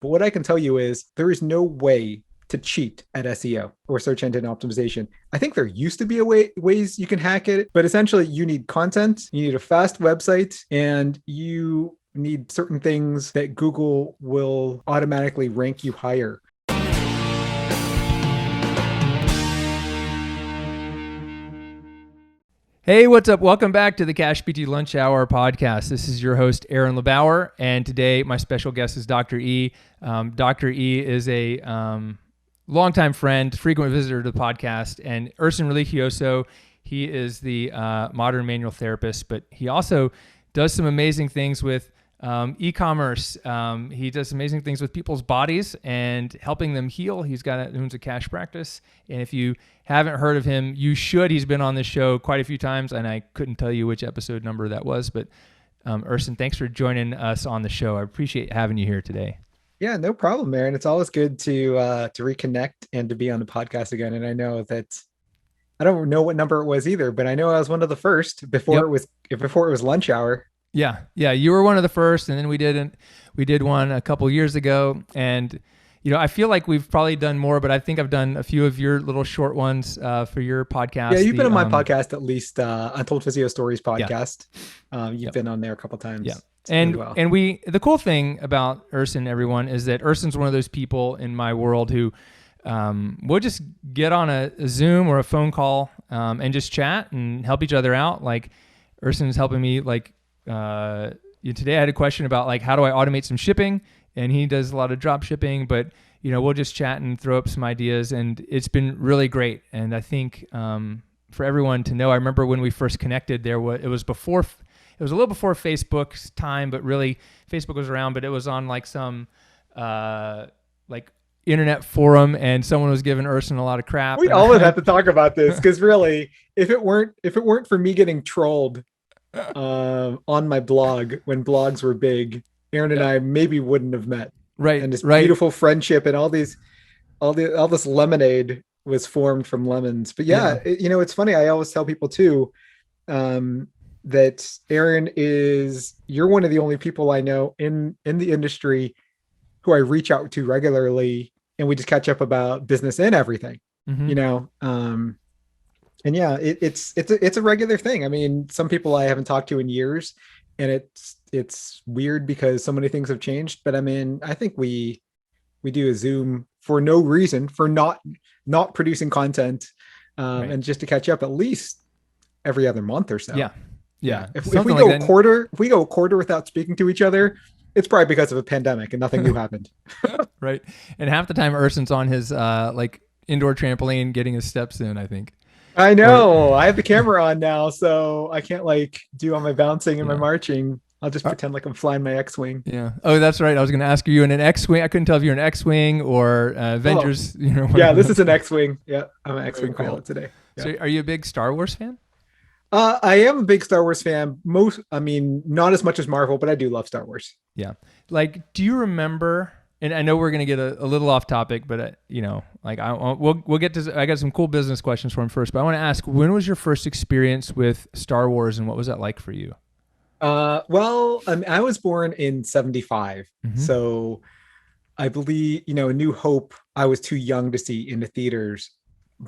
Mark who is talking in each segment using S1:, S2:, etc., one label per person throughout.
S1: But what I can tell you is there is no way to cheat at SEO or search engine optimization. I think there used to be ways you can hack it, but essentially you need content, you need a fast website, and you need certain things that Google will automatically rank you higher.
S2: Hey, what's up? Welcome back to the CashPT Lunch Hour podcast. This is your host, Erson LeBauer, and today my special guest is Dr. E. Dr. E is a longtime friend, frequent visitor to the podcast, and Erson Religioso. He is the modern manual therapist, but he also does some amazing things with e-commerce. He does amazing things with people's bodies and helping them heal. He owns a cash practice. And if you haven't heard of him, you should. He's been on this show quite a few times, and I couldn't tell you which episode number that was. But Erson, thanks for joining us on the show. I appreciate having you here today.
S1: Yeah, no problem, Aaron. It's always good to reconnect and to be on the podcast again. And I know that I don't know what number it was either, but I know I was one of the first before it was lunch hour.
S2: Yeah. You were one of the first, and then we did one a couple years ago. And I feel like we've probably done more, but I think I've done a few of your little short ones for your podcast.
S1: Yeah, you've been on my podcast at least. Untold Physio Stories podcast. You've been on there a couple times.
S2: Yeah. And the cool thing about Erson, everyone, is that Erson's one of those people in my world who we'll just get on a Zoom or a phone call and just chat and help each other out. Like Erson's helping me today I had a question about how do I automate some shipping, and he does a lot of drop shipping, but we'll just chat and throw up some ideas, and it's been really great. And I think for everyone to know, I remember when we first connected it was a little before Facebook's time, but really Facebook was around, but it was on some internet forum, and someone was giving Erson a lot of crap.
S1: We always have to talk about this because really, if it weren't for me getting trolled on my blog when blogs were big, Aaron and I maybe wouldn't have met.
S2: Right.
S1: And this beautiful friendship and all this lemonade was formed from lemons. But it's funny. I always tell people too, that Aaron you're one of the only people I know in the industry who I reach out to regularly, and we just catch up about business and everything, and yeah, it's a regular thing. I mean, some people I haven't talked to in years, and it's weird because so many things have changed. But I mean, I think we do a Zoom for no reason, for not producing content, right, and just to catch up at least every other month or so.
S2: Yeah.
S1: If we go a quarter without speaking to each other, it's probably because of a pandemic and nothing new happened.
S2: Right. And half the time Erson's on his indoor trampoline getting his steps in, I think.
S1: I know. I have the camera on now, so I can't do all my bouncing and my marching. I'll just pretend like I'm flying my X-Wing.
S2: Yeah. Oh, that's right. I was going to ask you in an X-Wing. I couldn't tell if you're an X-Wing or Avengers.
S1: Yeah, this is an X-Wing. Yeah, I'm an X-Wing pilot today. Yeah.
S2: So, are you a big Star Wars fan?
S1: I am a big Star Wars fan. Not as much as Marvel, but I do love Star Wars.
S2: Yeah. Do you remember? And I know we're going to get a little off topic, but we'll get to. I got some cool business questions for him first, but I want to ask: when was your first experience with Star Wars, and what was that like for you?
S1: I was born in 1975, so I believe A New Hope I was too young to see in the theaters.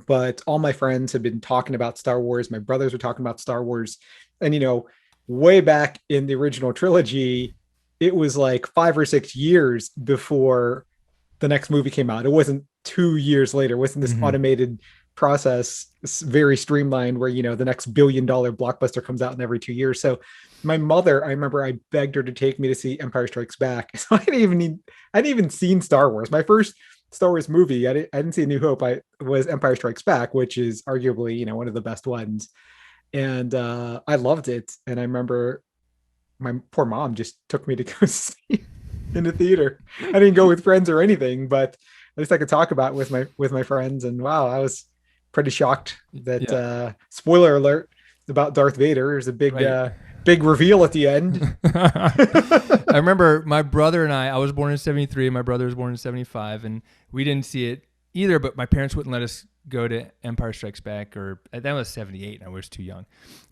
S1: But all my friends had been talking about Star Wars. My brothers were talking about Star Wars. And, way back in the original trilogy, it was 5 or 6 years before the next movie came out. It wasn't 2 years later. It wasn't this automated process, very streamlined where, the next $1 billion blockbuster comes out in every 2 years. So my mother, I remember I begged her to take me to see Empire Strikes Back. So I hadn't even seen Star Wars. My first Star Wars movie, I didn't see A New Hope. Was Empire Strikes Back, which is arguably, one of the best ones. And I loved it. And I remember my poor mom just took me to go see in the theater. I didn't go with friends or anything, but at least I could talk about it with my friends. And wow, I was pretty shocked that spoiler alert about Darth Vader. There's a big reveal at the end.
S2: I remember my brother and I was born in 1973. My brother was born in 1975, and we didn't see it either, but my parents wouldn't let us go to Empire Strikes Back, or that was 78 and I was too young.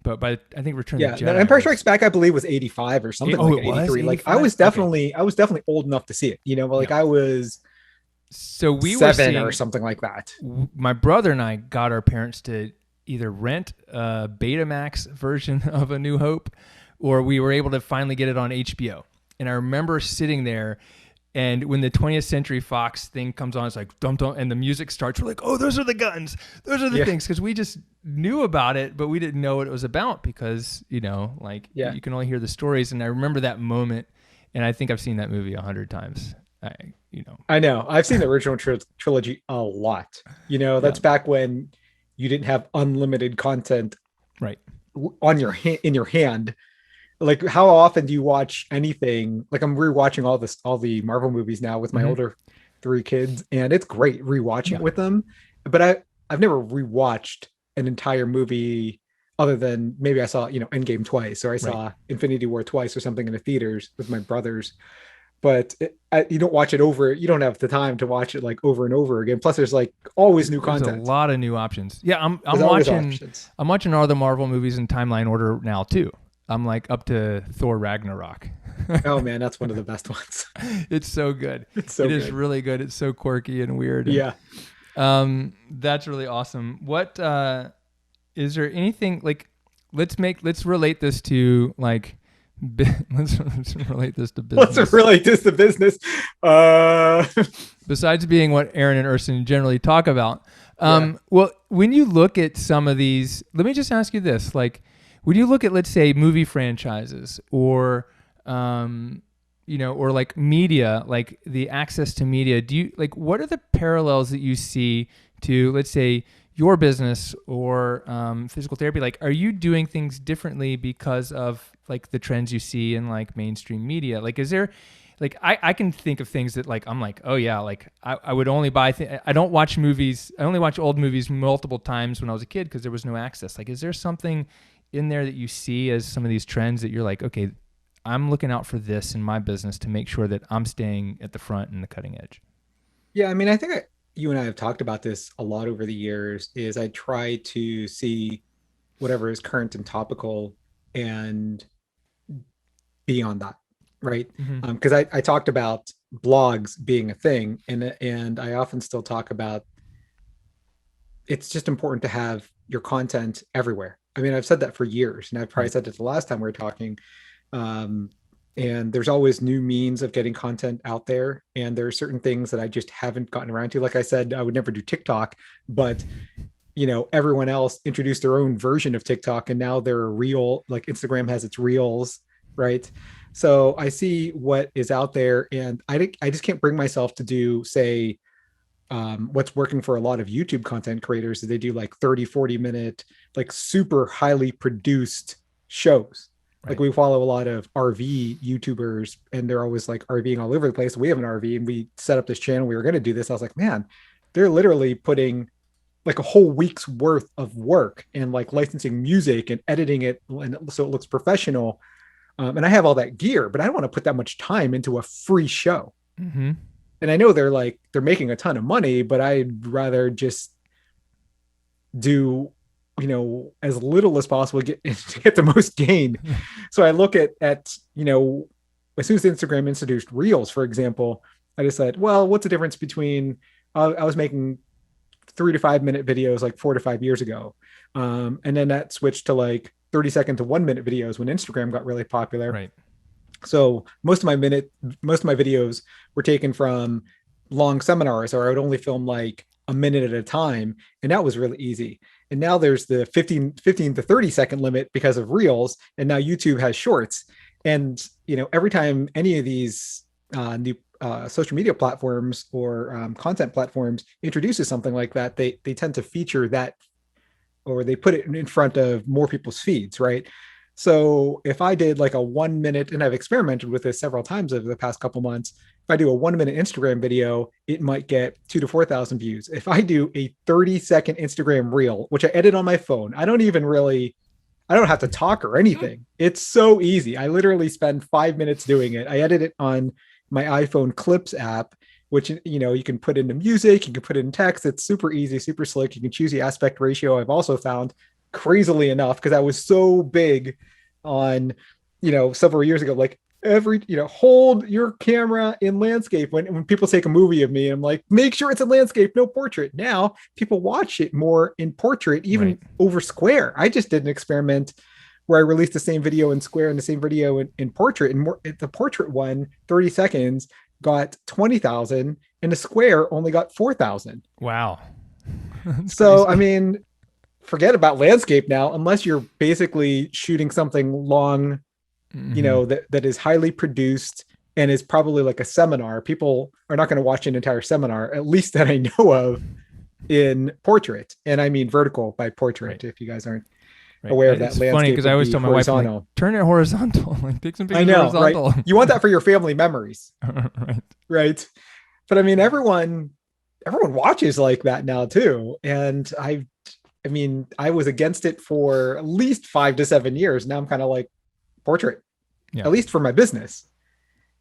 S2: But I think Return of
S1: Yeah,
S2: the
S1: no,
S2: Jedi
S1: Empire
S2: was,
S1: Strikes Back, I believe, was 85 or something
S2: oh,
S1: like
S2: it
S1: that,
S2: was
S1: 83. Like
S2: 85. Okay.
S1: I was definitely old enough to see it. Like
S2: Yeah.
S1: I was
S2: So we were
S1: 7 or
S2: seeing,
S1: something like that.
S2: my brother and I got our parents to either rent a Betamax version of A New Hope, or we were able to finally get it on HBO. And I remember sitting there, and when the 20th Century Fox thing comes on, it's like dum dum, and the music starts. We're like, oh, those are the guns, those are the
S1: Yeah,
S2: things, because we just knew about it, but we didn't know what it was about because like
S1: yeah.
S2: you can only hear the stories. And I remember that moment, and I think I've seen that movie 100 times. I, you know,
S1: I know. I've seen the original trilogy a lot.
S2: yeah,
S1: That's back when you didn't have unlimited content
S2: right.
S1: on your in your hand. Like, how often do you watch anything? Like, I'm rewatching all the Marvel movies now with my
S2: Mm-hmm.
S1: older 3 kids, and it's great rewatching
S2: Yeah.
S1: it with them. But I've never rewatched an entire movie other than maybe I saw Endgame twice, or I
S2: Right.
S1: saw Infinity War twice, or something in the theaters with my brothers. But you don't watch it over. You don't have the time to watch it like over and over again. Plus, there's like always new
S2: There's a
S1: content.
S2: lot of new options. Yeah,
S1: There's always options.
S2: I'm watching all the Marvel movies in timeline order now too. I'm like up to Thor Ragnarok.
S1: Oh man, that's one of the best ones.
S2: It's so good.
S1: It's so
S2: It is
S1: good.
S2: really good. It's so quirky and weird. And,
S1: Yeah.
S2: that's really awesome. What is there anything like? Let's relate this to like. Let's relate this to business.
S1: Let's relate this to business.
S2: Besides being what Aaron and Erson generally talk about.
S1: Yeah.
S2: Well, when you look at some of these, let me just ask you this: like, when you look at, let's say, movie franchises, or or like media, like the access to media, do you like what are the parallels that you see to, let's say, your business or physical therapy? Like, are you doing things differently because of like the trends you see in like mainstream media? Like, is there, like, I can think of things that like, I'm like, oh yeah, like I would only buy, I don't watch movies. I only watch old movies multiple times when I was a kid because there was no access. Like, is there something in there that you see as some of these trends that you're like, okay, I'm looking out for this in my business to make sure that I'm staying at the front and the cutting edge?
S1: Yeah. I mean, I think you and I have talked about this a lot over the years. Is I try to see whatever is current and topical and be on that, right?
S2: Mm-hmm.
S1: Because I talked about blogs being a thing, and I often still talk about it's just important to have your content everywhere. I mean, I've said that for years, and I've probably
S2: Right.
S1: said it the last time we were talking. Um, and there's always new means of getting content out there. And there are certain things that I just haven't gotten around to. Like I said, I would never do TikTok, but everyone else introduced their own version of TikTok, and now they're a reel, like Instagram has its reels, right? So I see what is out there, and I just can't bring myself to do, say, what's working for a lot of YouTube content creators is they do like 30-40 minute, like super highly produced shows. Like,
S2: Right.
S1: we follow a lot of RV YouTubers, and they're always like RVing all over the place. We have an RV, and we set up this channel. We were going to do this. I was like, man, they're literally putting like a whole week's worth of work and like licensing music and editing it, and so it looks professional. And I have all that gear, but I don't want to put that much time into a free show.
S2: Mm-hmm.
S1: And I know they're making a ton of money, but I'd rather just do as little as possible, to get the most gain. So I look at as soon as Instagram introduced reels, for example, I decided, well, what's the difference between I was making 3 to 5 minute videos like 4 to 5 years ago, and then that switched to like 30-second to 1 minute videos when Instagram got really popular.
S2: Right.
S1: So most of my videos were taken from long seminars, or I would only film like a minute at a time, and that was really easy. And now there's the 15 to 30-second limit because of reels, and now YouTube has shorts. And every time any of these new social media platforms or content platforms introduces something like that, they tend to feature that, or they put it in front of more people's feeds, right? So if I did like a 1 minute, and I've experimented with this several times over the past couple months, if I do a 1 minute Instagram video, it might get 2,000 to 4,000 views. If I do a 30-second Instagram reel, which I edit on my phone, I don't have to talk or anything. It's so easy. I literally spend 5 minutes doing it. I edit it on my iPhone Clips app, which, you can put into music, you can put it in text. It's super easy, super slick. You can choose the aspect ratio. I've also found, crazily enough, because I was so big on, several years ago, like hold your camera in landscape when people take a movie of me. I'm like, make sure it's in landscape, no portrait. Now people watch it more in portrait, even over square. I just did an experiment where I released the same video in square and the same video in portrait, and the portrait one, 30 seconds, got 20,000, and the square only got 4,000.
S2: Wow.
S1: So, crazy. I mean, forget about landscape now, unless you're basically shooting something long, that is highly produced and is probably like a seminar. People are not going to watch an entire seminar, at least that I know of, in portrait. And I mean vertical by portrait, if you guys aren't aware of that.
S2: It's funny because I always tell my wife, like, turn it horizontal, like take some pictures horizontal.
S1: Right? You want that for your family memories. Right. But I mean, everyone watches like that now too. And I was against it for at least 5 to 7 years. Now I'm kind of like, portrait, at least for my business.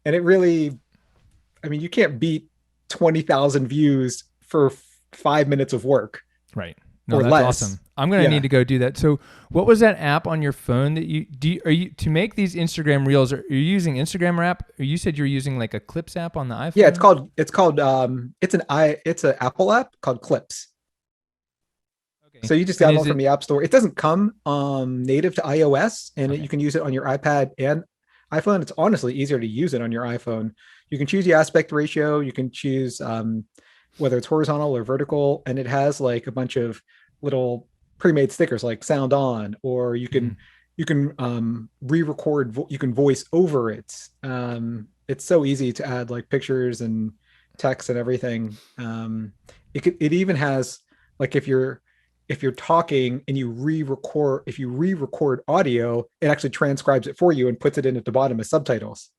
S1: And it really, you can't beat 20,000 views for 5 minutes of work.
S2: Right. No, that's less. Awesome. I'm going to need to go do that. So what was that app on your phone that are you to make these Instagram reels? Are you using Instagram app? Or you said you're using like a Clips app on the iPhone?
S1: Yeah, it's an Apple app called Clips. So you just download from the App Store. It doesn't come native to iOS, and you can use it on your iPad and iPhone. It's honestly easier to use it on your iPhone. You can choose the aspect ratio. You can choose whether it's horizontal or vertical, and it has like a bunch of little pre-made stickers like sound on, or you can re-record. You can voice over it. It's so easy to add like pictures and text and everything. It even has, like, if you're talking and you re-record audio, it actually transcribes it for you and puts it in at the bottom as subtitles.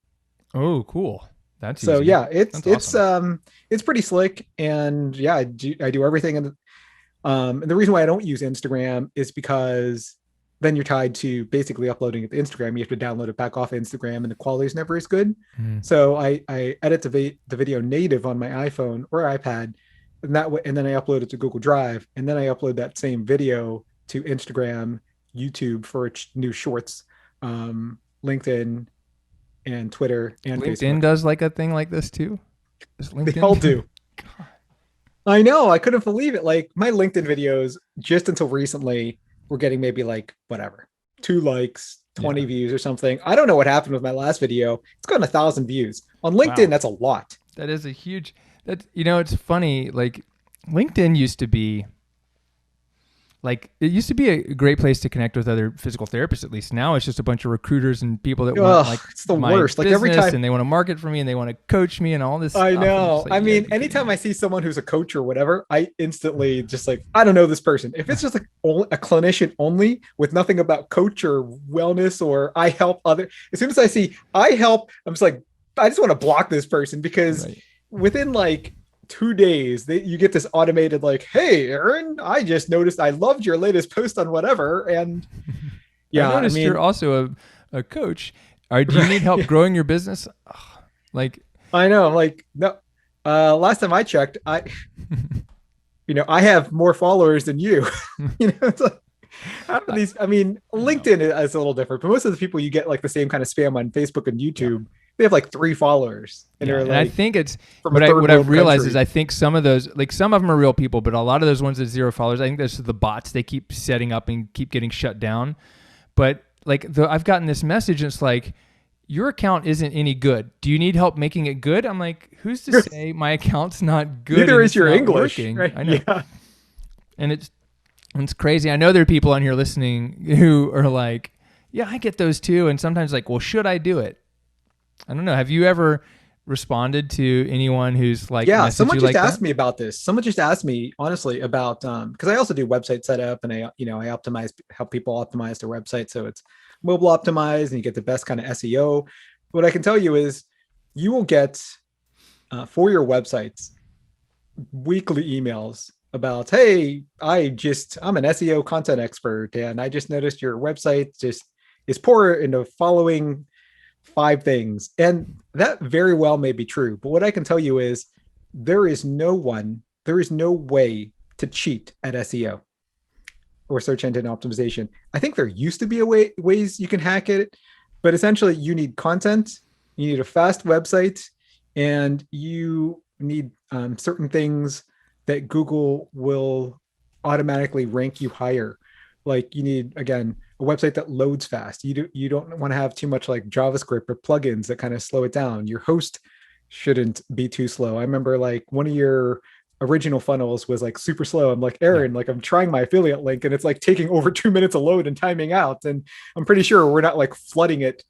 S2: Oh, cool. That's
S1: so
S2: easy.
S1: Yeah, it's pretty slick. And yeah, I do everything. And the reason why I don't use Instagram is because then you're tied to basically uploading it to Instagram. You have to download it back off Instagram, and the quality is never as good. So I edit the video native on my iPhone or iPad, and that way, and then I upload it to Google Drive, and then I upload that same video to Instagram, YouTube for new shorts, LinkedIn, and Twitter, and
S2: LinkedIn
S1: Facebook.
S2: Does like a thing like this too?
S1: They all do. God. I know. I couldn't believe it. Like, my LinkedIn videos just until recently were getting maybe like 2 likes, 20 views or something. I don't know what happened with my last video. It's gotten 1,000 views on LinkedIn. Wow. That's a lot.
S2: That is a huge. That, it's funny. Like, LinkedIn used to be a great place to connect with other physical therapists. At least now it's just a bunch of recruiters and people that want, like,
S1: it's the worst. Like, every time,
S2: and they want to market for me and they want to coach me and all this.
S1: I know. Like, anytime I see someone who's a coach or whatever, I instantly just like, I don't know this person. If it's just like a clinician only with nothing about coach or wellness or I help other, as soon as I see I help, I'm just like, I just want to block this person, because within like 2 days, you get this automated like, hey, Aaron, I just noticed I loved your latest post on whatever. And
S2: yeah, I noticed you're also a coach. Do you need help growing your business? Like,
S1: I know, like, no, last time I checked, I have more followers than you. It's like, LinkedIn is a little different, but most of the people you get like the same kind of spam on Facebook and YouTube. They have like 3 followers, and
S2: and I think it's what I've realized is I think some of those, like, some of them are real people, but a lot of those ones with 0 followers, I think those are the bots they keep setting up and keep getting shut down. But like, I've gotten this message, and it's like, your account isn't any good. Do you need help making it good? I'm like, who's to say my account's not good?
S1: Neither is your English.
S2: Right? I know. Yeah. And it's crazy. I know there are people on here listening who are like, yeah, I get those too. And sometimes like, well, should I do it? I don't know. Have you ever responded to anyone who's like,
S1: someone just asked me about this. Someone just asked me honestly about, because I also do website setup, and I help people optimize their website so it's mobile optimized and you get the best kind of SEO. What I can tell you is you will get for your websites weekly emails about, hey, I'm an SEO content expert, and I just noticed your website just is poor in the following 5 things. And that very well may be true. But what I can tell you is there is no way to cheat at SEO or search engine optimization. I think there used to be ways you can hack it, but essentially you need content, you need a fast website, and you need certain things that Google will automatically rank you higher. Like you need, again, a website that loads fast. You don't want to have too much like JavaScript or plugins that kind of slow it down. Your host shouldn't be too slow. I remember like one of your original funnels was like super slow. I'm like,
S2: Yeah.
S1: Aaron, like I'm trying my affiliate link and it's like taking over 2 minutes of load and timing out. And I'm pretty sure we're not like flooding it,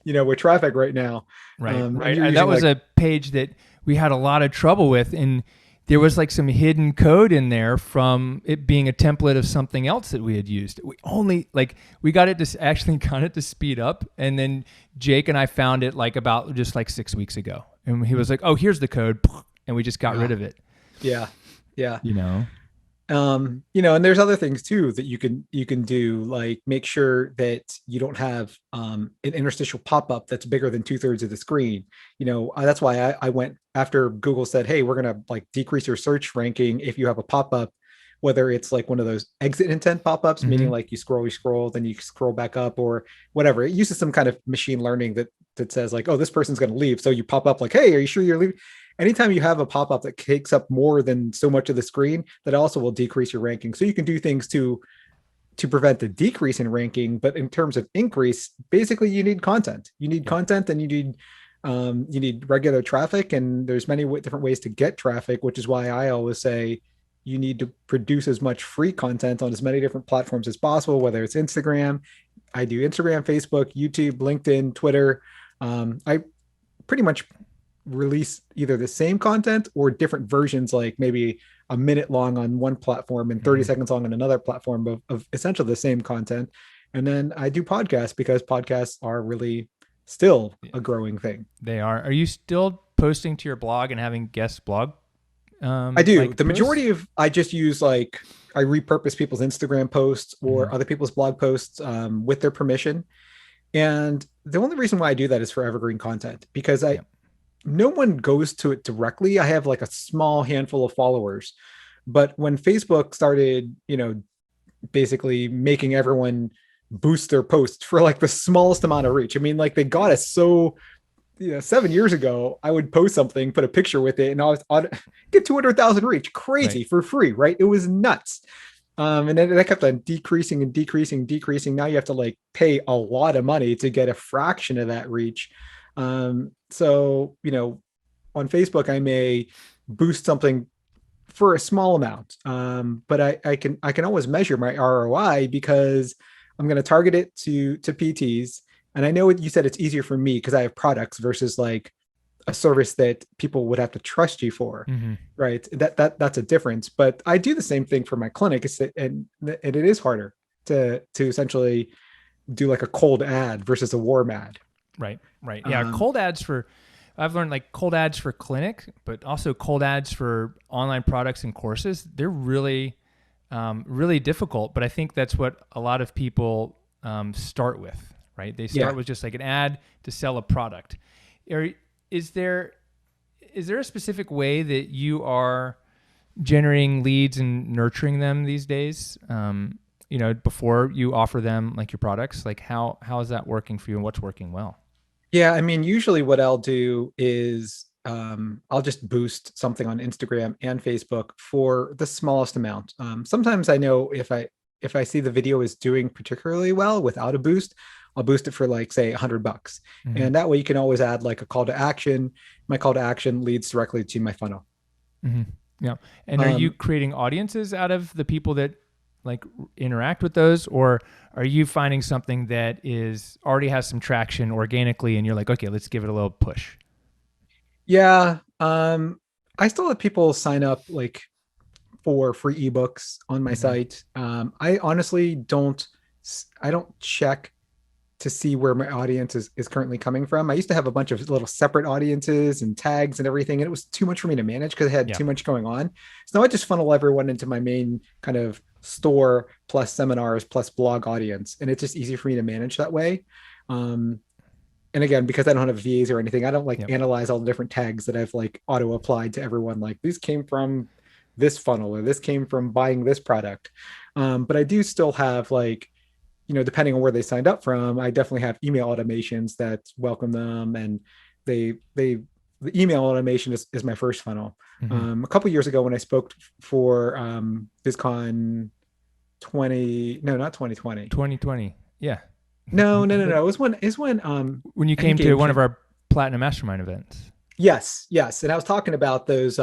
S1: with traffic right now.
S2: Right.
S1: And
S2: Right.
S1: you're
S2: And that
S1: using
S2: was
S1: like,
S2: a page that we had a lot of trouble with. And there was like some hidden code in there from it being a template of something else that we had used. We got it to actually got it to speed up. And then Jake and I found it like about just like 6 weeks ago. And he was like, oh, here's the code. And we just got rid of it.
S1: yeah, yeah.
S2: You know?
S1: And there's other things too that you can do, like make sure that you don't have an interstitial pop-up that's bigger than 2/3 of the screen. That's why I went after Google said, hey, we're gonna like decrease your search ranking if you have a pop-up, whether it's like one of those exit intent pop-ups, meaning
S2: Mm-hmm.
S1: like you scroll, then you scroll back up or whatever. It uses some kind of machine learning that says like, oh, this person's gonna leave. So you pop up like, hey, are you sure you're leaving? Anytime you have a pop-up that takes up more than so much of the screen, that also will decrease your ranking. So you can do things to prevent the decrease in ranking, but in terms of increase, basically you need content. You need
S2: Yep.
S1: content, and you need regular traffic, and there's many different ways to get traffic, which is why I always say you need to produce as much free content on as many different platforms as possible, whether it's Instagram. I do Instagram, Facebook, YouTube, LinkedIn, Twitter. I pretty much release either the same content or different versions, like maybe a minute long on one platform and 30
S2: Mm-hmm.
S1: seconds long on another platform of essentially the same content. And then I do podcasts because podcasts are really still a growing thing.
S2: They are. Are you still posting to your blog and having guest blog
S1: I do.
S2: like
S1: The
S2: posts?
S1: majority of I just use like I repurpose people's Instagram posts
S2: Mm-hmm.
S1: or other people's blog posts with their permission. And the only reason why I do that is for evergreen content, because I
S2: Yep.
S1: no one goes to it directly. I have like a small handful of followers. But when Facebook started, basically making everyone boost their posts for like the smallest amount of reach. I mean, like they got us so, 7 years ago, I would post something, put a picture with it, and I was on get 200,000 reach,
S2: Right.
S1: crazy for free, right? It was nuts. And then that kept on decreasing and decreasing, decreasing. Now you have to like pay a lot of money to get a fraction of that reach. So, on Facebook, I may boost something for a small amount. But I can always measure my ROI because I'm going to target it to PTs. And I know what you said, it's easier for me because I have products versus like a service that people would have to trust you for,
S2: Mm-hmm.
S1: right? That's a difference. But I do the same thing for my clinic, and it is harder to essentially do like a cold ad versus a warm ad.
S2: Right. Right. Yeah.
S1: Um,
S2: I've learned like cold ads for clinic, but also cold ads for online products and courses. They're really, really difficult. But I think that's what a lot of people start with, right? They
S1: yeah,
S2: start with just like an ad to sell a product. Are, is there a specific way that you are generating leads and nurturing them these days? Before you offer them like your products, like how is that working for you and what's working well?
S1: yeah. I mean, usually what I'll do is I'll just boost something on Instagram and Facebook for the smallest amount. Sometimes I know if I see the video is doing particularly well without a boost, I'll boost it for like say $100,
S2: Mm-hmm.
S1: and that way you can always add like a call to action. My call to action leads directly to my funnel.
S2: Mm-hmm. Yeah. And are you
S1: Um,
S2: creating audiences out of the people that like interact with those, or are you finding something that is already has some traction organically and you're like, okay, let's give it a little push?
S1: yeah, I still have people sign up like for free ebooks on my
S2: Mm-hmm.
S1: site. I honestly I don't check to see where my audience is currently coming from. I used to have a bunch of little separate audiences and tags and everything, and it was too much for me to manage because I had
S2: Yeah.
S1: too much going on. So now I just funnel everyone into my main kind of store plus seminars plus blog audience, and it's just easy for me to manage that way. Um, and again, because I don't have VAs or anything, I don't like
S2: Yep.
S1: analyze all the different tags that I've like auto applied to everyone. Like these came from this funnel or this came from buying this product. But I do still have like, depending on where they signed up from, I definitely have email automations that welcome them, and the email automation is my first funnel. A couple years ago when I spoke for BizCon 20, no, not 2020.
S2: 2020. Yeah.
S1: No. It was when
S2: When you came to
S1: Endgame
S2: one of
S1: came.
S2: our Platinum Mastermind events.
S1: Yes. And I was talking about those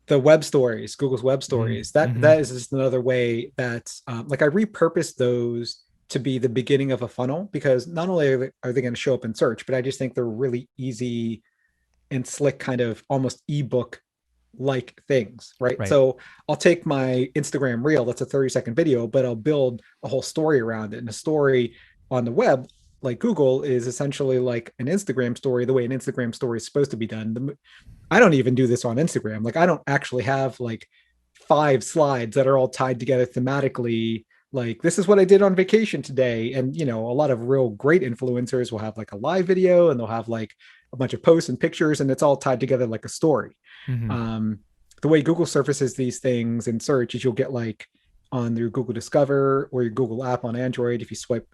S1: the web stories, Google's web stories. That is just another way that like I repurposed those to be the beginning of a funnel, because not only are they going to show up in search, but I just think they're really easy and slick, kind of almost ebook like things, right?
S2: Right.
S1: So I'll take my Instagram reel, that's a 30-second video, but I'll build a whole story around it. And a story on the web, like Google, is essentially like an Instagram story, the way an Instagram story is supposed to be done. I don't even do this on Instagram. Like I don't actually have like 5 slides that are all tied together thematically. Like this is what I did on vacation today. And a lot of real great influencers will have like a live video, and they'll have like a bunch of posts and pictures, and it's all tied together like a story.
S2: Mm-hmm.
S1: The way Google surfaces these things in search is you'll get like on your Google Discover or your Google app on Android. If you swipe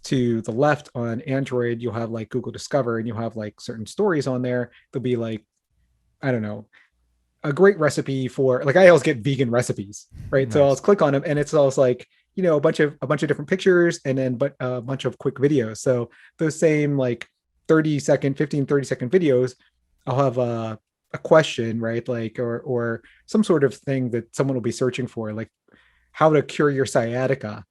S1: to the left on Android, you'll have like Google Discover, and you'll have like certain stories on there. There'll be like, I don't know, a great recipe for, like I always get vegan recipes, right?
S2: Nice.
S1: So I'll click on them, and it's always like, a bunch of different pictures, and then but a bunch of quick videos. So those same like 30-second, 15, 30-second videos, I'll have a question, right? Like or some sort of thing that someone will be searching for, like how to cure your sciatica.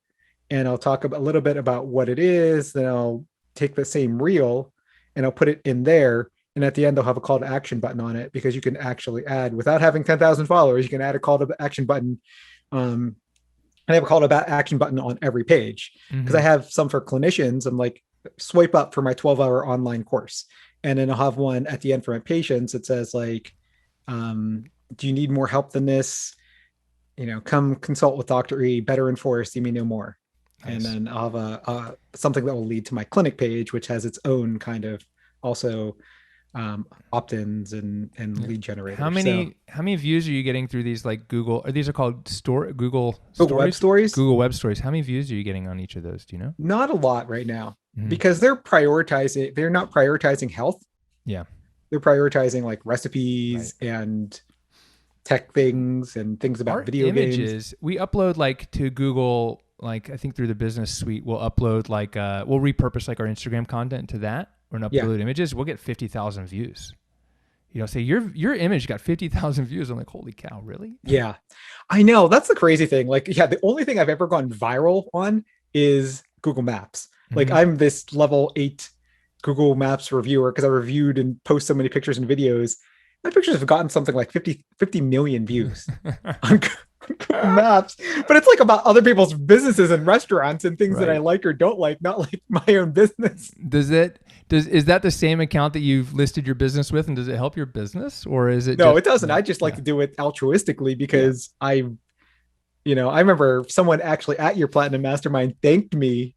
S1: And I'll talk a little bit about what it is. Then I'll take the same reel and I'll put it in there. And at the end, they'll have a call to action button on it, because you can actually add, without having 10,000 followers, you can add a call to action button. And I have a call to action button on every page, because I have some for clinicians. I'm like, swipe up for my 12-hour online course. And then I'll have one at the end for my patients that says like, do you need more help than this? Come consult with Dr. E, better enforced, you may know more. Nice. And then I'll have something that will lead to my clinic page, which has its own kind of also opt-ins and lead generators.
S2: How many views are you getting through these, like Google, or these are called Google
S1: Web Stories?
S2: Google Web Stories. How many views are you getting on each of those? Do you know?
S1: Not a lot right now, because they're not prioritizing health.
S2: Yeah.
S1: They're prioritizing like recipes and tech things and things about
S2: our
S1: video
S2: images,
S1: games.
S2: We upload like to Google, like I think through the business suite, we'll upload like we'll repurpose like our Instagram content to that, or upload images. We'll get 50,000 views. Say your image got 50,000 views. I'm like, holy cow, really?
S1: Yeah, I know. That's the crazy thing. Like, the only thing I've ever gone viral on is Google Maps. Like I'm this level 8 Google Maps reviewer, because I reviewed and post so many pictures and videos. My pictures have gotten something like 50 million views on Google Maps, but it's like about other people's businesses and restaurants and things that I like or don't like, not like my own business.
S2: Is that the same account that you've listed your business with, and does it help your business, or is it?
S1: No, it doesn't. I just like to do it altruistically, because I remember someone actually at your Platinum Mastermind thanked me.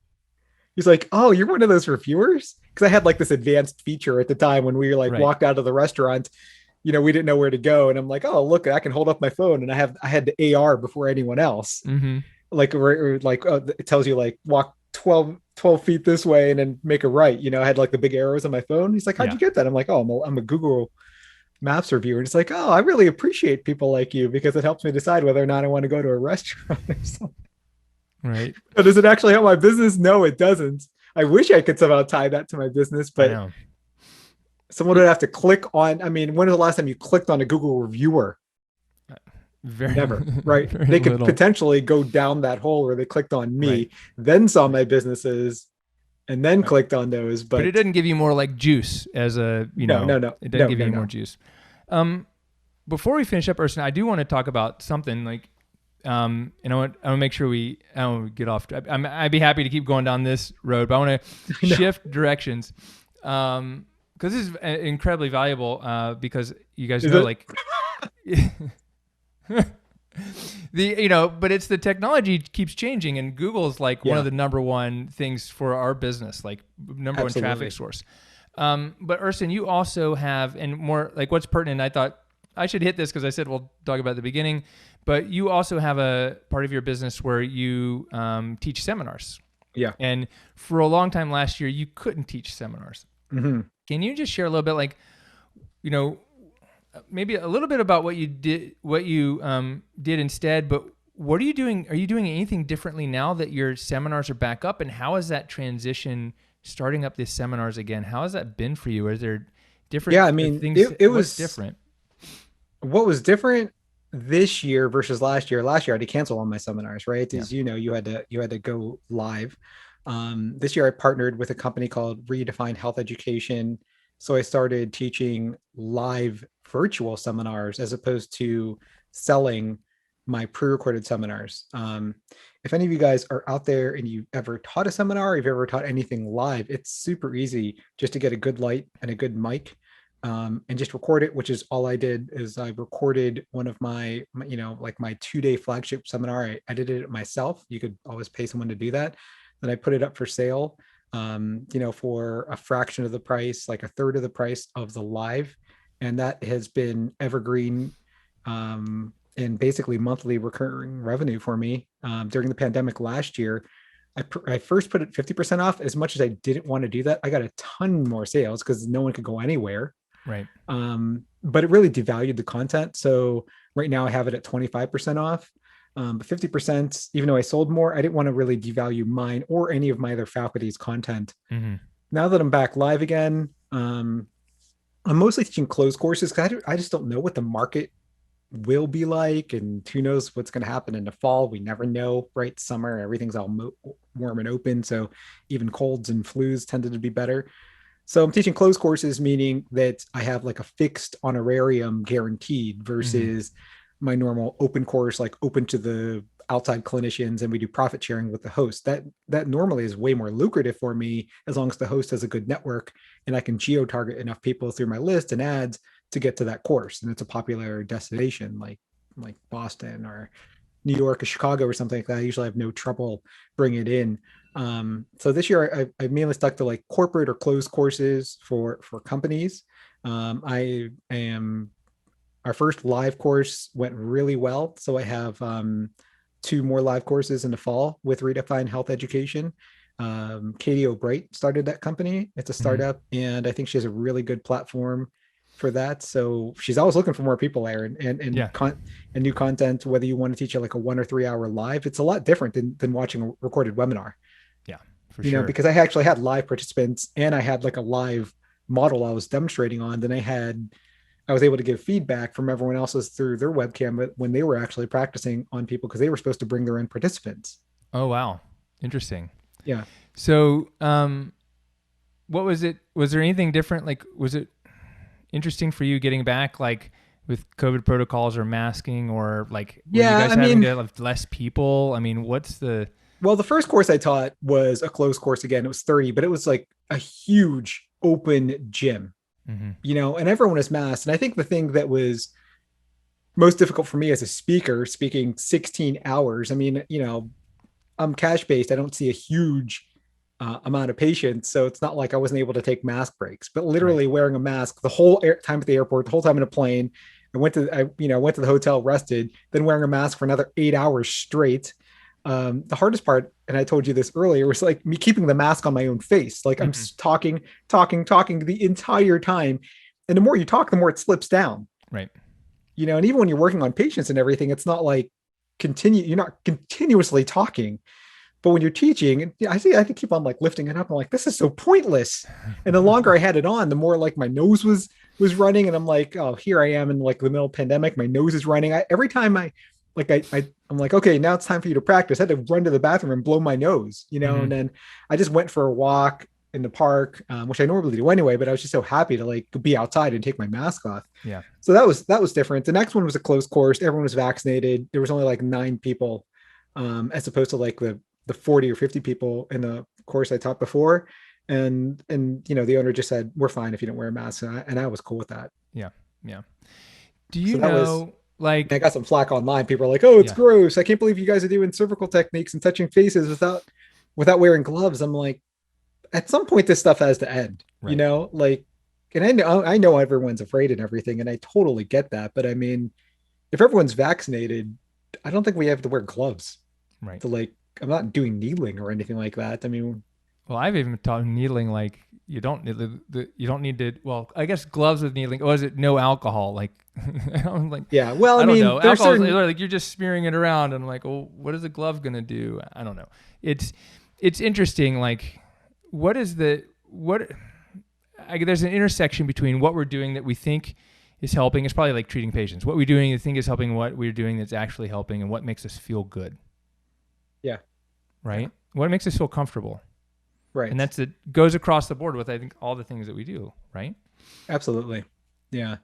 S1: He's like, "Oh, you're one of those reviewers?" Because I had like this advanced feature at the time when we like walked out of the restaurant. We didn't know where to go, and I'm like, "Oh, look, I can hold up my phone," and I had the AR before anyone else. Like it tells you like walk 12 feet this way and then make a right. I had like the big arrows on my phone. He's like, "How'd you get that?" I'm like, "Oh, I'm a Google Maps reviewer." And it's like, "Oh, I really appreciate people like you, because it helps me decide whether or not I want to go to a restaurant or something."
S2: Right.
S1: So does it actually help my business? No, it doesn't. I wish I could somehow tie that to my business, but someone would have to click on. I mean, when was the last time you clicked on a Google reviewer? Never, right? They could potentially go down that hole where they clicked on me, then saw my businesses, and then clicked on those. But
S2: it doesn't give you more like juice as a,
S1: No.
S2: It doesn't give you more juice. Before we finish up, Erson, I do want to talk about something like, and I want to make sure I don't want to get off. I'd be happy to keep going down this road, but I want to shift directions. Because this is incredibly valuable, because you guys know, like, but it's the technology keeps changing, and Google's like one of
S1: Yeah,
S2: the number one things for our business, like number one traffic
S1: absolutely.
S2: source. But Erson, you also have, and more like what's pertinent, I thought I should hit this because I said we'll talk about it at the beginning, but you also have a part of your business where you teach seminars.
S1: Yeah.
S2: And for a long time last year, you couldn't teach seminars.
S1: Hmm.
S2: Can you just share a little bit, like, you know, maybe a little bit about what you did instead, but what are you doing? Are you doing anything differently now that your seminars are back up? And how has that transition starting up these seminars again? How has that been for you? Are there different
S1: Yeah, I mean,
S2: things?
S1: it
S2: What's
S1: was
S2: different?
S1: what was different this year versus last year. Last year I had to cancel all my seminars, right?
S2: Yeah.
S1: As you know, you had to go live. This year I partnered with a company called Redefine Health Education. So I started teaching live virtual seminars as opposed to selling my pre-recorded seminars. If any of you guys are out there and you ever taught a seminar, or you've ever taught anything live, it's super easy just to get a good light and a good mic, and just record it, which is all I did. Is I recorded one of like my 2-day flagship seminar. I edited it myself. You could always pay someone to do that. Then I put it up for sale, for a fraction of the price, like a third of the price of the live. And that has been evergreen, and basically monthly recurring revenue for me. During the pandemic last year, I first put it 50% off. As much as I didn't want to do that, I got a ton more sales because no one could go anywhere.
S2: Right.
S1: But it really devalued the content. So right now I have it at 25% off. But 50%, even though I sold more, I didn't want to really devalue mine or any of my other faculty's content.
S2: Mm-hmm.
S1: Now that I'm back live again, I'm mostly teaching closed courses because I just don't know what the market will be like, and who knows what's going to happen in the fall. We never know, right? Summer, everything's all warm and open. So even colds and flus tended to be better. So I'm teaching closed courses, meaning that I have like a fixed honorarium guaranteed
S2: Mm-hmm.
S1: versus my normal open course, like open to the outside clinicians, and we do profit sharing with the host. That normally is way more lucrative for me as long as the host has a good network and I can geo target enough people through my list and ads to get to that course. And it's a popular destination like Boston or New York or Chicago or something like that. I usually have no trouble bringing it in. So this year I mainly stuck to like corporate or closed courses for companies. I am Our first live course went really well. So I have two more live courses in the fall with Redefine Health Education. Katie O'Bright started that company. It's a
S2: Mm-hmm.
S1: startup, and I think she has a really good platform for that. So she's always looking for more people, Aaron,
S2: Yeah.
S1: and new content. Whether you want to teach it like a 1 or 3 hour live, it's a lot different than watching a recorded webinar.
S2: Yeah. For sure.
S1: Because I actually had live participants and I had like a live model I was demonstrating on. Then I was able to give feedback from everyone else's through their webcam when they were actually practicing on people because they were supposed to bring their own participants.
S2: Oh wow. Interesting.
S1: Yeah.
S2: So, what was it? Was there anything different? Like, was it interesting for you getting back, like with COVID protocols or masking, or like were you
S1: Yeah.
S2: guys having to have less people? I mean, what's the?
S1: Well, the first course I taught was a closed course again. It was 30, but it was like a huge open gym,
S2: Mm-hmm.
S1: and everyone was masked. And I think the thing that was most difficult for me as a speaker, speaking 16 hours, I mean, I'm cash based. I don't see a huge amount of patients. So it's not like I wasn't able to take mask breaks, but
S2: Right.
S1: literally wearing a mask the whole time at the airport, the whole time in a plane. I went to the hotel, rested, then wearing a mask for another 8 hours straight. The hardest part, and I told you this earlier, was like me keeping the mask on my own face. Like I'm
S2: Mm-hmm.
S1: talking the entire time. And the more you talk, the more it slips down,
S2: Right.
S1: and even when you're working on patients and everything, it's not like you're not continuously talking. But when you're teaching, I could keep on like lifting it up. I'm like, this is so pointless. And the longer I had it on, the more like my nose was running, and I'm like, oh, here I am in like the middle of the pandemic. My nose is running. Every time I'm like, okay, now it's time for you to practice. I had to run to the bathroom and blow my nose,
S2: Mm-hmm.
S1: and then I just went for a walk in the park, which I normally do anyway. But I was just so happy to like be outside and take my mask off.
S2: Yeah.
S1: So that was different. The next one was a closed course. Everyone was vaccinated. There was only like 9 people, as opposed to like the 40 or 50 people in the course I taught before. And the owner just said, we're fine if you don't wear a mask. And I was cool with that.
S2: Yeah. Yeah. Do you
S1: So that was,
S2: know?
S1: I
S2: Like,
S1: got some flack online. People are like, "Oh, it's
S2: yeah,
S1: gross. I can't believe you guys are doing cervical techniques and touching faces without wearing gloves." I'm like, at some point, this stuff has to end.
S2: right,
S1: Like, and I know everyone's afraid and everything, and I totally get that. But I mean, if everyone's vaccinated, I don't think we have to wear gloves
S2: right.
S1: to like. I'm not doing needling or anything like that. I mean,
S2: Well, I've even taught needling. Like, you don't need you don't need to. Well, I guess gloves with needling. Or is it no alcohol? Like, I'm like,
S1: yeah. Well, I
S2: I don't
S1: mean,
S2: know.
S1: there's
S2: Alcohol is
S1: certain
S2: like you're just smearing it around, and I'm like, well, what is a glove gonna do? I don't know. It's it's interesting. Like, what is the what? There's an intersection between what we're doing that we think is helping. It's probably like treating patients. What we're doing, you think is helping. What we're doing that's actually helping, and what makes us feel good,
S1: yeah, yeah,
S2: right? What makes us feel comfortable, and
S1: right.
S2: that's it goes across the board with I think all the things that we do, right?
S1: Absolutely. Yeah.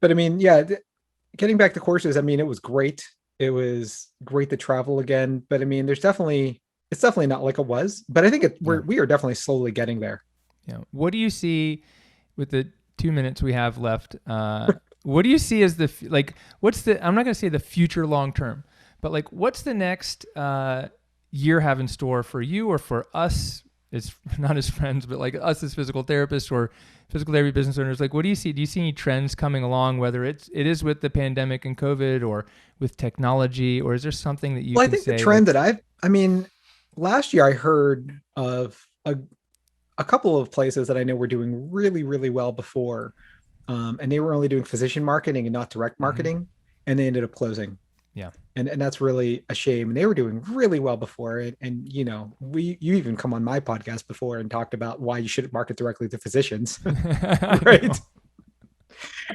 S1: But I mean, yeah, getting back to courses, I mean, it was great. It was great to travel again. But I mean, it's definitely not like it was. But I think
S2: Yeah,
S1: we are definitely slowly getting there.
S2: yeah. What do you see with the 2 minutes we have left? What do you see as the like? What's the? I'm not going to say the future long term, but like, what's the next year have in store for you or for us? It's not as friends, but like us as physical therapists or physical therapy business owners. Like, what do you see? Do you see any trends coming along? Whether it is with the pandemic and COVID, or with technology, or is there something that you
S1: Well, I
S2: can
S1: think the
S2: say
S1: trend
S2: like,
S1: that I mean, last year I heard of a couple of places that I know were doing really, really well before. And they were only doing physician marketing and not direct
S2: mm-hmm,
S1: marketing. And they ended up closing.
S2: yeah,
S1: And that's really a shame. And they were doing really well before it. And you even come on my podcast before and talked about why you shouldn't market directly to physicians,
S2: I
S1: right?
S2: know.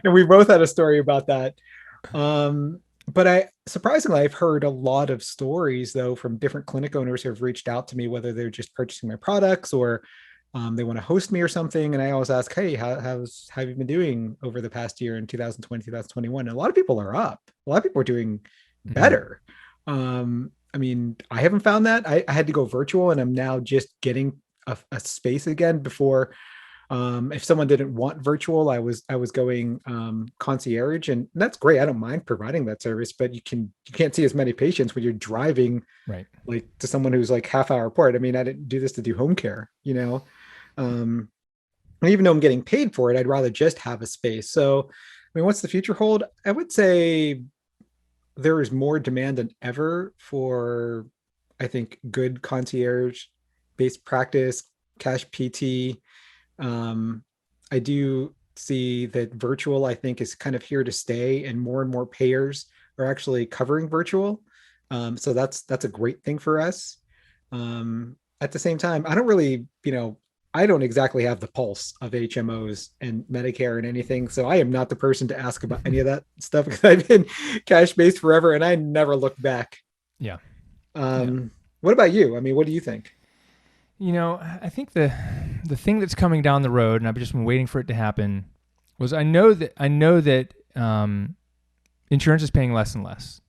S1: And we both had a story about that. But I surprisingly, I've heard a lot of stories though from different clinic owners who have reached out to me, whether they're just purchasing my products or they want to host me or something. And I always ask, hey, how have you been doing over the past year in 2020, 2021? And a lot of people are up. A lot of people are doing
S2: Mm-hmm.
S1: better. I mean, I haven't found that. I had to go virtual and I'm now just getting a space again before if someone didn't want virtual, I was going concierge, and that's great. I don't mind providing that service, but you can't see as many patients when you're driving
S2: Right.
S1: like to someone who's like half hour apart. I mean, I didn't do this to do home care. Um, and even though I'm getting paid for it, I'd rather just have a space. So, I mean, what's the future hold? I would say there is more demand than ever for, I think, good concierge based practice, cash PT. um, I do see that virtual, I think, is kind of here to stay, and more payers are actually covering virtual. So that's a great thing for us. At the same time, I don't really, I don't exactly have the pulse of HMOs and Medicare and anything. So I am not the person to ask about any of that stuff because I've been cash based forever and I never looked back.
S2: Yeah. Yeah.
S1: Um, what about you? I mean, what do you think?
S2: I think the thing that's coming down the road, and I've just been waiting for it to happen, was I know that insurance is paying less and less.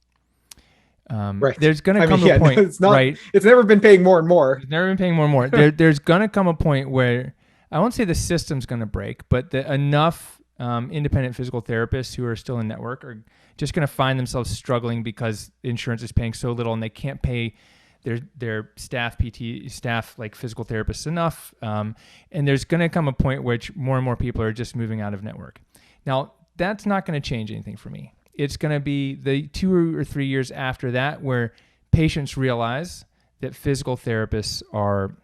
S1: Right.
S2: There's going to
S1: I mean,
S2: come a
S1: yeah, no,
S2: point,
S1: it's not,
S2: right?
S1: it's never been paying more and more.
S2: It's never been paying more and more. There's going to come a point where I won't say the system's going to break, but enough independent physical therapists who are still in network are just going to find themselves struggling because insurance is paying so little and they can't pay their staff PT staff like physical therapists enough. And there's going to come a point which more and more people are just moving out of network. Now that's not going to change anything for me. It's going to be the 2 or 3 years after that where patients realize that physical therapists are,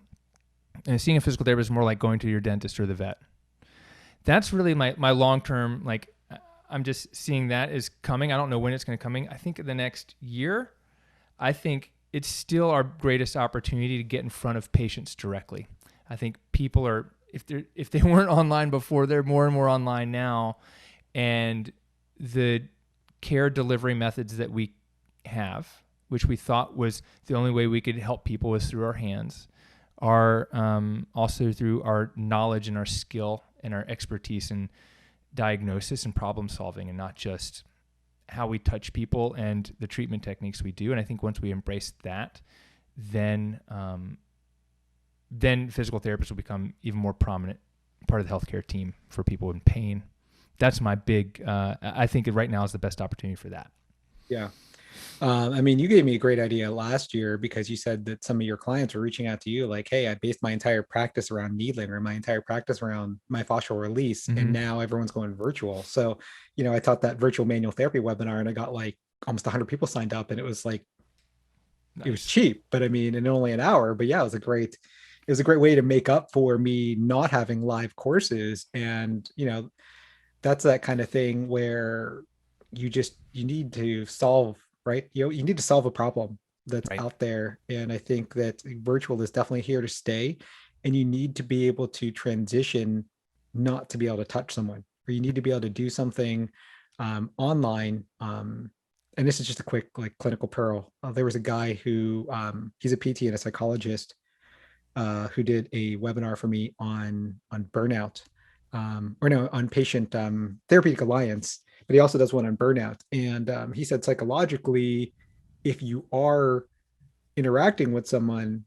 S2: and seeing a physical therapist is more like going to your dentist or the vet. That's really my long-term, like I'm just seeing that is coming. I don't know when it's going to coming. I think the next year, I think it's still our greatest opportunity to get in front of patients directly. I think people are, if they weren't online before, they're more and more online now. And the care delivery methods that we have, which we thought was the only way we could help people was through our hands, are also through our knowledge and our skill and our expertise in diagnosis and problem solving, and not just how we touch people and the treatment techniques we do. And I think once we embrace that, then physical therapists will become even more prominent part of the healthcare team for people in pain, that's my big, I think right now is the best opportunity for that.
S1: Yeah. I mean, you gave me a great idea last year because you said that some of your clients were reaching out to you like, hey, I based my entire practice around needling or my entire practice around myofascial release. And now everyone's going virtual. So, I taught that virtual manual therapy webinar and I got like almost 100 people signed up and it was like,
S2: Nice.
S1: It was cheap, but I mean, in only an hour, but yeah, it was a great way to make up for me not having live courses. And, that's that kind of thing where you need to solve, right? You need to solve a problem that's
S2: Right.
S1: out there. And I think that virtual is definitely here to stay. And you need to be able to transition, not to be able to touch someone, or you need to be able to do something online. And this is just a quick like clinical pearl. There was a guy who he's a PT and a psychologist who did a webinar for me on burnout, or no, on patient therapeutic alliance, but he also does one on burnout. And he said psychologically, if you are interacting with someone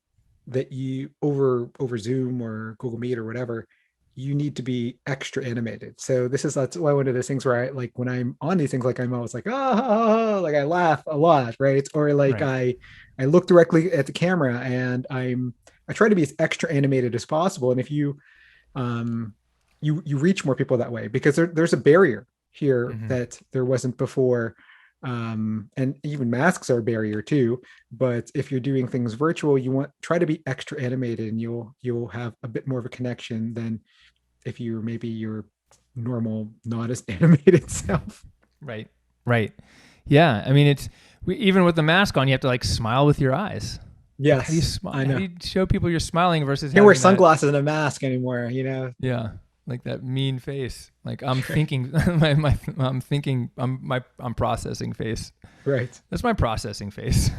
S1: that you over Zoom or Google Meet or whatever, you need to be extra animated. So that's why one of those things where I like when I'm on these things, like I'm always like, like I laugh a lot, right? Or like
S2: Right.
S1: I look directly at the camera and I try to be as extra animated as possible. And if you you reach more people that way because there's a barrier here that there wasn't before. And even masks are a barrier too. But if you're doing things virtual, try to be extra animated and you'll have a bit more of a connection than if you're maybe your normal, not as animated self.
S2: Right. Right. Yeah. I mean, even with the mask on, you have to like smile with your eyes. Like, how do you
S1: Yes,
S2: smile?
S1: I
S2: How
S1: know.
S2: do you show people you're smiling versus
S1: Can't wear
S2: having that?
S1: sunglasses and a mask anymore,
S2: Yeah. Like that mean face. Like I'm
S1: Right.
S2: thinking, I'm processing face.
S1: Right.
S2: That's my processing face.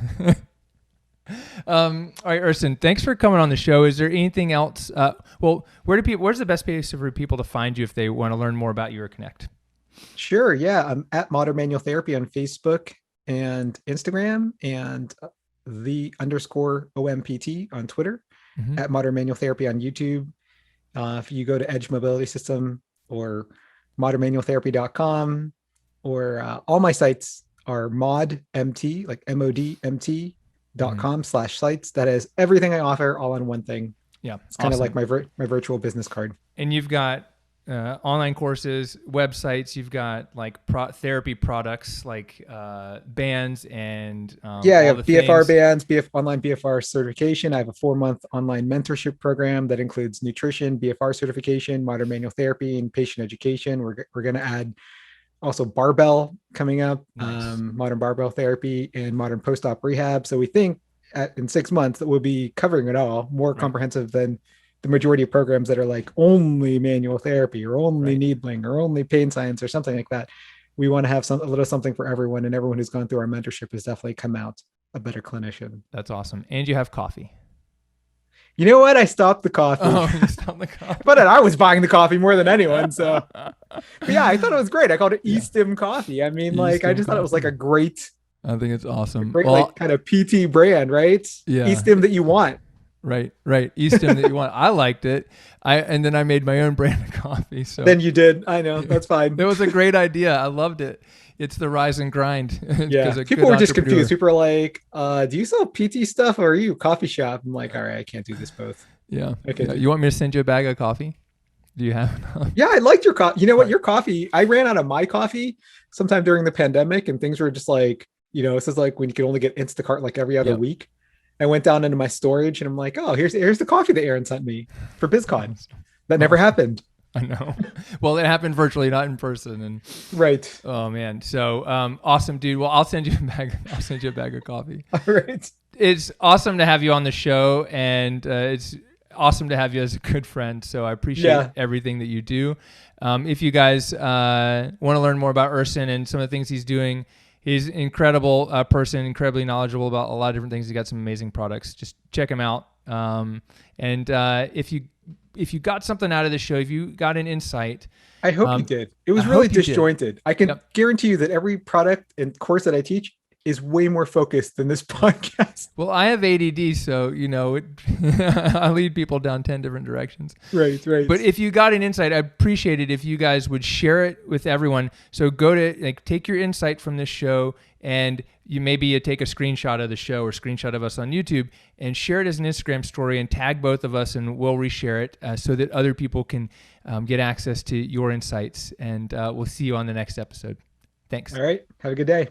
S2: All right, Erson, thanks for coming on the show. Is there anything else? Where's the best place for people to find you if they want to learn more about you or connect?
S1: Sure. Yeah. I'm at Modern Manual Therapy on Facebook and Instagram and the underscore OMPT on Twitter, at Modern Manual Therapy on YouTube. If you go to Edge Mobility System or modernmanualtherapy.com, or all my sites are modmt, like modmt.com/sites. That is everything I offer all on one thing.
S2: Yeah,
S1: It's kind of like
S2: awesome.
S1: my virtual business card.
S2: And you've got online courses, websites. You've got like therapy products like bands and
S1: Yeah, I
S2: all
S1: have
S2: the
S1: BFR
S2: things.
S1: bands, online BFR certification. I have a 4-month online mentorship program that includes nutrition, BFR certification, modern manual therapy, and patient education. We're going to add also barbell coming up,
S2: Nice.
S1: modern barbell therapy and modern post-op rehab. So we think in 6 months that we'll be covering it all, more
S2: Right.
S1: comprehensive than the majority of programs that are like only manual therapy or only
S2: Right.
S1: needling or only pain science or something like that. We want to have a little something for everyone, and everyone who's gone through our mentorship has definitely come out a better clinician.
S2: That's awesome. And you have coffee.
S1: You know what? I stopped the coffee.
S2: Oh, you stopped the coffee.
S1: But I was buying the coffee more than anyone. So, but yeah, I thought it was great. I called it
S2: Yeah.
S1: Eastim Coffee. I mean, like, I
S2: Eastim
S1: just thought it was like
S2: coffee.
S1: a great,
S2: I think it's awesome.
S1: like kind of PT brand, right?
S2: Yeah.
S1: Eastim that you want.
S2: Right. Eastim that you want. I liked it. And then I made my own brand of coffee. So
S1: Then you did. I know. That's fine.
S2: it was a great idea. I loved it. It's the rise and grind.
S1: Yeah. People were just confused. People are like, do you sell PT stuff or are you a coffee shop? I'm like, all right, I can't do this both.
S2: Yeah.
S1: Okay.
S2: Yeah. You want me to send you a bag of coffee? Do you have enough?
S1: Yeah, I liked your coffee. You know what? Your coffee, I ran out of my coffee sometime during the pandemic and things were just like, this is like when you could only get Instacart like every other
S2: Yep.
S1: week. I went down into my storage and I'm like, oh, here's the coffee that Aaron sent me for BizCon. That never happened.
S2: I know. Well, it happened virtually, not in person. And
S1: Right.
S2: oh man. So awesome, dude. Well, I'll send you a bag of coffee.
S1: All right.
S2: It's awesome to have you on the show, and it's awesome to have you as a good friend. So I appreciate everything that you do. If you guys want to learn more about Erson and some of the things he's doing, he's an incredible person, incredibly knowledgeable about a lot of different things. He's got some amazing products. Just check him out. And if you got something out of the show, if you got an insight,
S1: I hope you did. It was really disjointed. I can guarantee you that every product and course that I teach is way more focused than this podcast.
S2: Well, I have ADD, so I lead people down 10 different directions.
S1: Right, right.
S2: But if you got an insight, I'd appreciate it if you guys would share it with everyone. So go to take your insight from this show, and you maybe take a screenshot of the show or screenshot of us on YouTube and share it as an Instagram story and tag both of us, and we'll reshare it so that other people can get access to your insights. And we'll see you on the next episode. Thanks.
S1: All right. Have a good day.